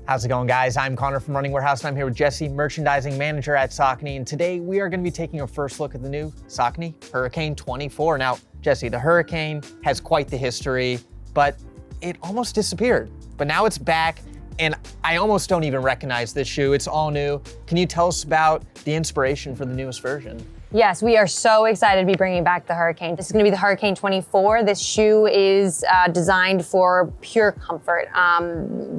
How's it going, guys? I'm Connor from Running Warehouse, and I'm here with Jesse, merchandising manager at Saucony. And today we are going to be taking a first look at the new Saucony Hurricane 24. Now, Jesse, the Hurricane has quite the history, but it almost disappeared. But now it's back, and I almost don't even recognize this shoe. It's all new. Can you tell us about the inspiration for the newest version? Yes, we are so excited to be bringing back the Hurricane. This is going to be the Hurricane 24. This shoe is designed for pure comfort.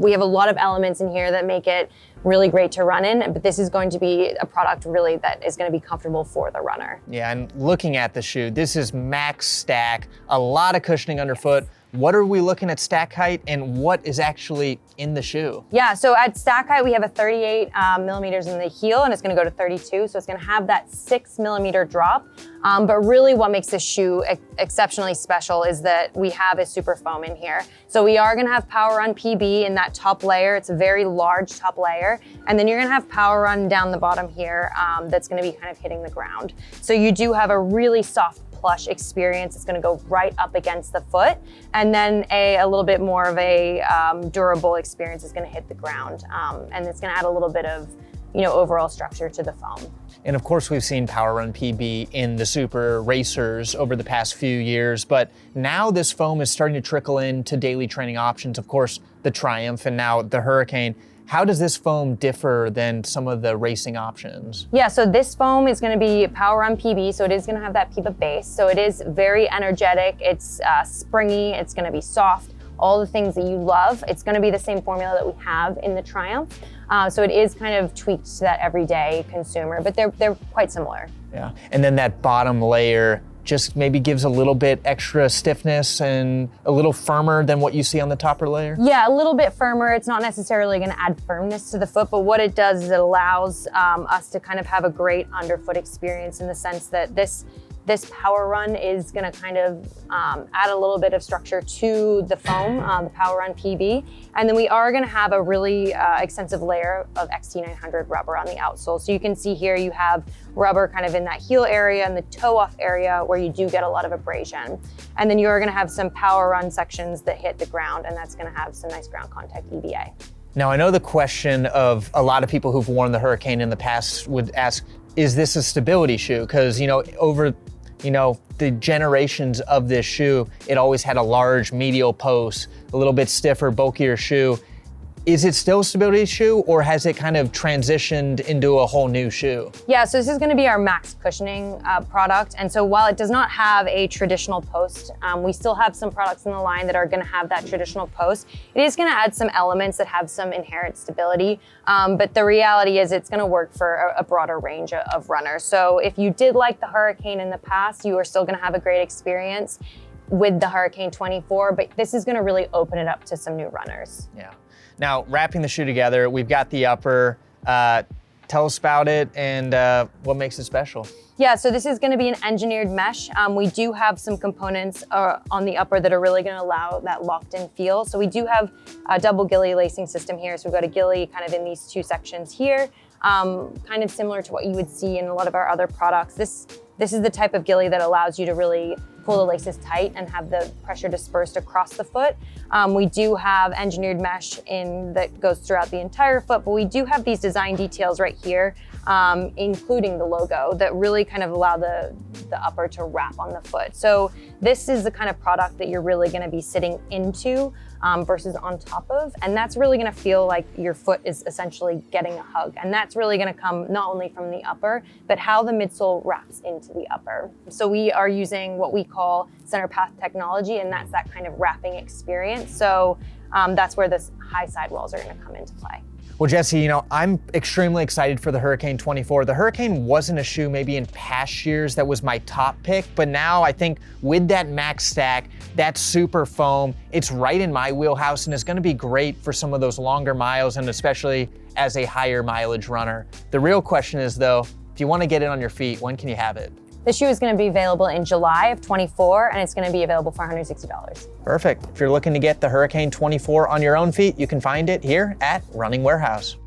We have a lot of elements in here that make it really great to run in, but this is going to be a product really that is going to be comfortable for the runner. Yeah, and looking at the shoe, this is max stack, a lot of cushioning underfoot. What are we looking at stack height, and what is actually in the shoe? Yeah, so at stack height, we have a 38 millimeters in the heel, and it's gonna go to 32, so it's gonna have that 6 millimeter drop. But really what makes this shoe exceptionally special is that we have a super foam in here. So we are gonna have Power Run PB in that top layer. It's a very large top layer. And then you're gonna have Power Run down the bottom here that's gonna be kind of hitting the ground. So you do have a really soft plush experience. It's gonna go right up against the foot. And then a little bit more of a durable experience is gonna hit the ground. And it's gonna add a little bit of overall structure to the foam. And of course, we've seen Power Run PB in the super racers over the past few years, but now this foam is starting to trickle into daily training options. Of course, the Triumph and now the Hurricane. How does this foam differ than some of the racing options? Yeah, so this foam is gonna be Power Run PB, so it is gonna have that PB base. So it is very energetic, it's springy, it's gonna be soft, all the things that you love. It's gonna be the same formula that we have in the Triumph. So it is kind of tweaked to that everyday consumer, but they're quite similar. Yeah, and then that bottom layer just maybe gives a little bit extra stiffness and a little firmer than what you see on the topper layer? Yeah, a little bit firmer. It's not necessarily gonna add firmness to the foot, but what it does is it allows us to kind of have a great underfoot experience in the sense that this Power Run is gonna kind of add a little bit of structure to the foam, the Power Run PB. And then we are gonna have a really extensive layer of XT900 rubber on the outsole. So you can see here you have rubber kind of in that heel area and the toe off area where you do get a lot of abrasion. And then you're gonna have some Power Run sections that hit the ground, and that's gonna have some nice ground contact EVA. Now, I know the question of a lot of people who've worn the Hurricane in the past would ask, is this a stability shoe? Because over the generations of this shoe, it always had a large medial post, a little bit stiffer, bulkier shoe. Is it still a stability shoe, or has it kind of transitioned into a whole new shoe? Yeah, so this is gonna be our max cushioning product. And so while it does not have a traditional post, we still have some products in the line that are gonna have that traditional post. It is gonna add some elements that have some inherent stability, but the reality is it's gonna work for a broader range of runners. So if you did like the Hurricane in the past, you are still gonna have a great experience with the Hurricane 24, but this is gonna really open it up to some new runners. Yeah. Now, wrapping the shoe together, we've got the upper. Tell us about it and what makes it special. Yeah, so this is gonna be an engineered mesh. We do have some components on the upper that are really gonna allow that locked in feel. So we do have a double gilly lacing system here. So we've got a gilly kind of in these two sections here, kind of similar to what you would see in a lot of our other products. This is the type of gilly that allows you to really pull the laces tight and have the pressure dispersed across the foot. We do have engineered mesh that goes throughout the entire foot, but we do have these design details right here, including the logo, that really kind of allow the upper to wrap on the foot. So this is the kind of product that you're really gonna be sitting into versus on top of, and that's really gonna feel like your foot is essentially getting a hug. And that's really gonna come not only from the upper, but how the midsole wraps into the upper. So we are using what we call center path technology, and that's that kind of wrapping experience. So that's where this high sidewalls are gonna come into play. Well, Jesse, I'm extremely excited for the Hurricane 24. The Hurricane wasn't a shoe maybe in past years that was my top pick, but now I think with that max stack, that super foam, it's right in my wheelhouse, and it's gonna be great for some of those longer miles, and especially as a higher mileage runner. The real question is though, if you wanna get it on your feet, when can you have it? The shoe is gonna be available in July of 24, and it's gonna be available for $160. Perfect. If you're looking to get the Hurricane 24 on your own feet, you can find it here at Running Warehouse.